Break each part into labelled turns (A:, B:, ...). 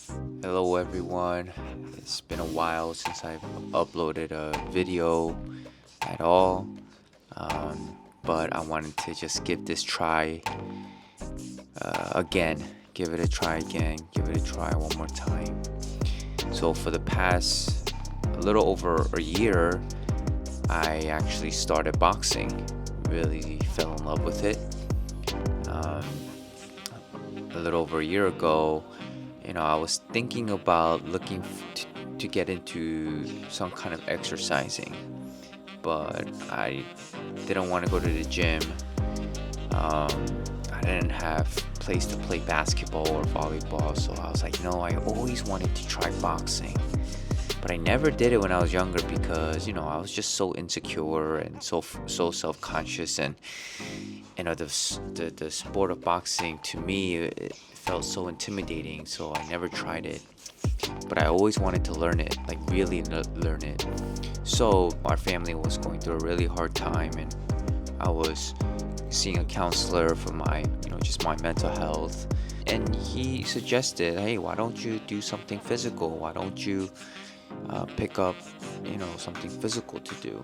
A: Hello, everyone. It's been a while since I've uploaded a video at all, but I wanted to just give this try again. Give it a try again. Give it a try one more time. So, for the past a little over a year, I actually started boxing. Really fell in love with it. Um, a little over a year ago, I was thinking about looking to get into some kind of exercising, but I didn't want to go to the gym. Um, I didn't have place to play basketball or volleyball, so I was like, I always wanted to try boxing, but I never did it when I was younger because I was just so insecure and so self-conscious, and the sport of boxing to me it felt so intimidating, so I never tried it. But I always wanted to learn it, like really learn it. So our family was going through a really hard time, and I was seeing a counselor for my, just my mental health. And he suggested, hey, why don't you do something physical? Why don't you pick up, something physical to do?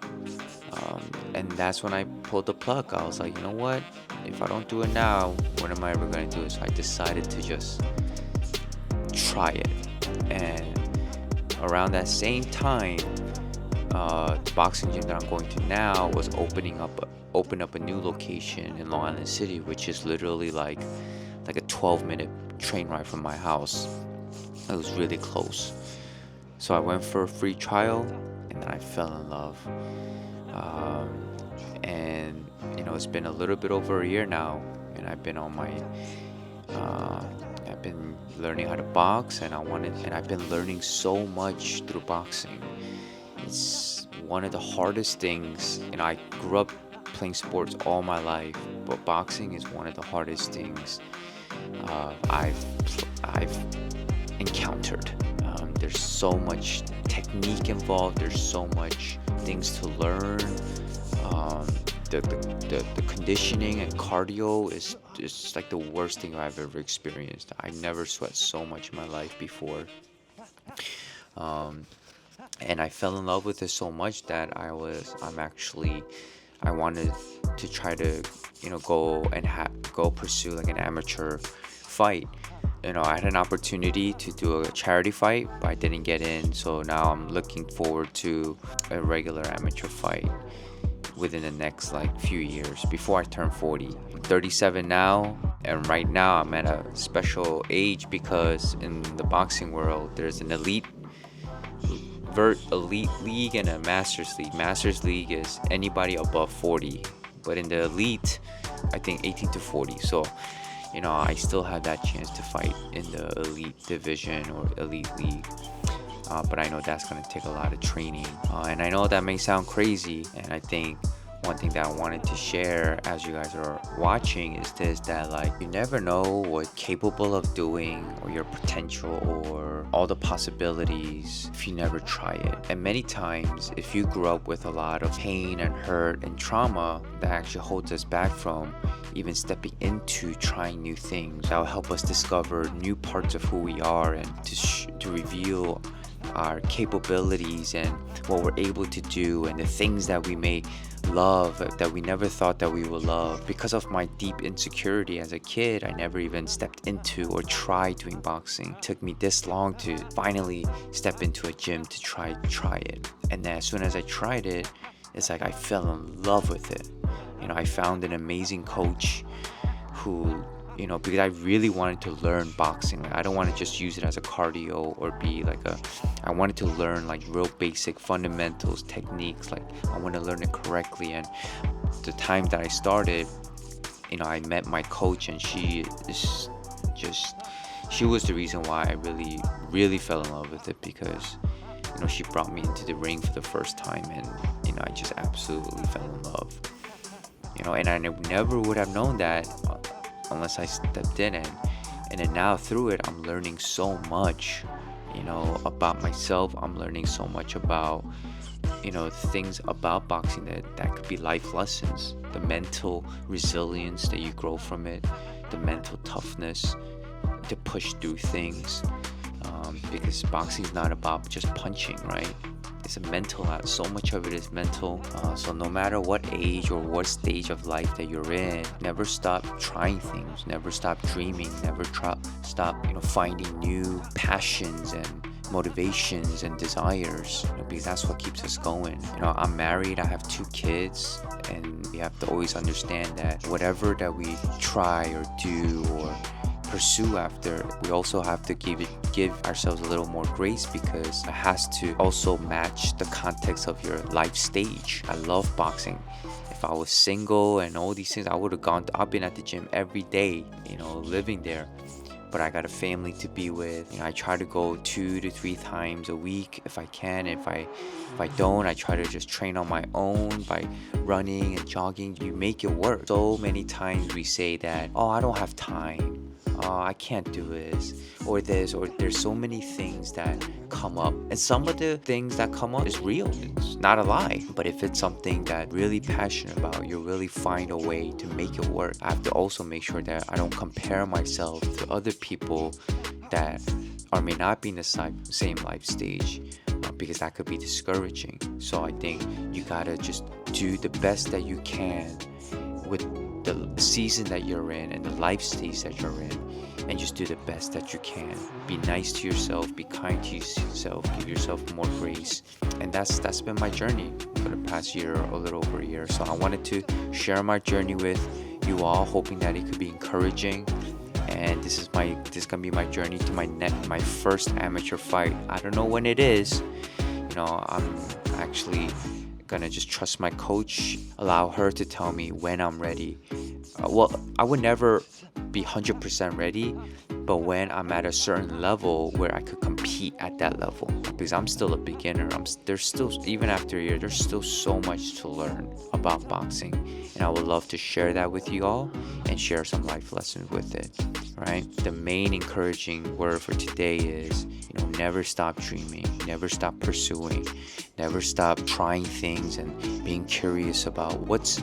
A: And that's when I pulled the plug. I was like, you know what? If I don't do it now, when am I ever going to do it? So I decided to just try it. And around that same time, the boxing gym that I'm going to now was open up a new location in Long Island City, which is literally like a 12-minute train ride from my house. It was really close. So I went for a free trial, and then I fell in love. And it's been a little bit over a year now, and I've been I've been learning how to box, and I've been learning so much through boxing. It's one of the hardest things. I grew up playing sports all my life, but boxing is one of the hardest things I've encountered. There's so much technique involved. There's so much things to learn. The conditioning and cardio is just like the worst thing I've ever experienced. I never sweat so much in my life before. Um, and I fell in love with it so much that I wanted to try to go pursue like an amateur fight. I had an opportunity to do a charity fight, but I didn't get in, so now I'm looking forward to a regular amateur fight within the next few years before I turn 40. I'm 37 now, and right now I'm at a special age because in the boxing world there's an elite league and a masters league. Masters league is anybody above 40, but in the elite, I think 18 to 40. So I still have that chance to fight in the elite division or elite league. But I know that's going to take a lot of training. And I know that may sound crazy. And I think one thing that I wanted to share as you guys are watching is this, that you never know what you're capable of doing or your potential or all the possibilities if you never try it. And many times, if you grew up with a lot of pain and hurt and trauma, that actually holds us back from even stepping into trying new things that will help us discover new parts of who we are and to reveal our capabilities and what we're able to do and the things that we may love that we never thought that we would love. Because of my deep insecurity as a kid, I never even stepped into or tried doing boxing. It took me this long to finally step into a gym to try it. And then as soon as I tried it, it's like I fell in love with it. I found an amazing coach who, because I really wanted to learn boxing. I don't want to just use it as a cardio or be I wanted to learn real basic fundamentals, techniques. I want to learn it correctly. And the time that I started, I met my coach, and she was the reason why I really, really fell in love with it, because she brought me into the ring for the first time, and I just absolutely fell in love. And I never would have known that unless I stepped in, and then now through it I'm learning so much about myself. I'm learning so much about things about boxing that could be life lessons, the mental resilience that you grow from it, the mental toughness to push through things. because boxing is not about just punching, right? It's a mental act. So much of it is mental. So no matter what age or what stage of life that you're in, never stop trying things. Never stop dreaming. Never stop, finding new passions and motivations and desires, because that's what keeps us going. I'm married, I have 2 kids, and we have to always understand that whatever that we try or do or pursue after, we also have to give ourselves a little more grace, because it has to also match the context of your life stage. I love boxing. If I was single and all these things, I've been at the gym every day, living there. But I got a family to be with. I try to go 2 to 3 times a week if I can. If I don't, I try to just train on my own by running and jogging. You make it work. So many times we say that, oh, I don't have time. Oh, I can't do this, or there's so many things that come up, and some of the things that come up is real. It's not a lie. But if it's something that really passionate about, you really find a way to make it work. I have to also make sure that I don't compare myself to other people that may not be in the same life stage, because that could be discouraging. So I think you gotta just do the best that you can with the season that you're in and the life stage that you're in, and just do the best that you can. Be nice to yourself, be kind to yourself, give yourself more grace. And that's been my journey for the past year, a little over a year. So I wanted to share my journey with you all, hoping that it could be encouraging. And this is gonna be my journey to my first amateur fight. I don't know when it is. I'm actually gonna just trust my coach, allow her to tell me when I'm ready. I would never be 100% ready, but when I'm at a certain level where I could compete at that level, because I'm still a beginner. There's still, even after a year, there's still so much to learn about boxing, and I would love to share that with you all and share some life lessons with it. Right? The main encouraging word for today is, never stop dreaming, never stop pursuing, never stop trying things and being curious about what's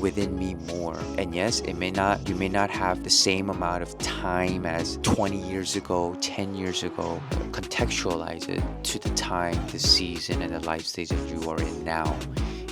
A: within me more. And yes, you may not have the same amount of time as 20 years ago, 10 years ago. Contextualize it to the time, the season, and the life stage that you are in now,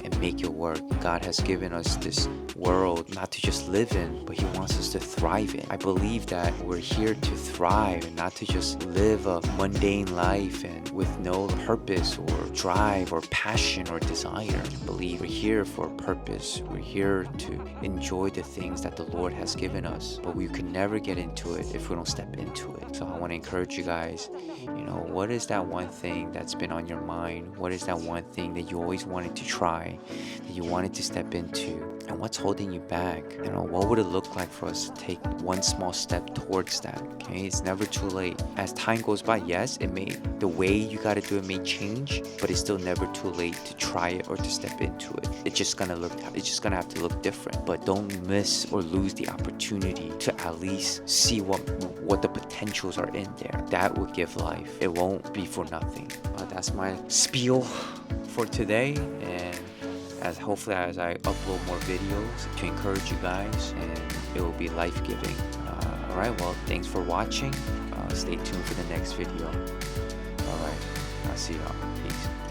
A: and make it work. God has given us this world not to just live in, but He wants us to thrive in. I believe that we're here to thrive and not to just live a mundane life and with no purpose or drive or passion or desire. I believe we're here for a purpose. We're here to enjoy the things that the Lord has given us, but we can never get into it if we don't step into it. So I want to encourage you guys, what is that one thing that's been on your mind? What is that one thing that you always wanted to try, that you wanted to step into? And what's holding you back? What would it look like for us to take one small step towards that? Okay, it's never too late. As time goes by, yes, the way you gotta do it may change, but it's still never too late to try it or to step into it. It's just gonna have to look different. But don't miss or lose the opportunity to at least see what the potentials are in there. That would give life. It won't be for nothing. That's my spiel for today, and hopefully as I upload more videos to encourage you guys, and it will be life-giving. Alright, well, thanks for watching. Stay tuned for the next video. Alright, I'll see y'all. Peace.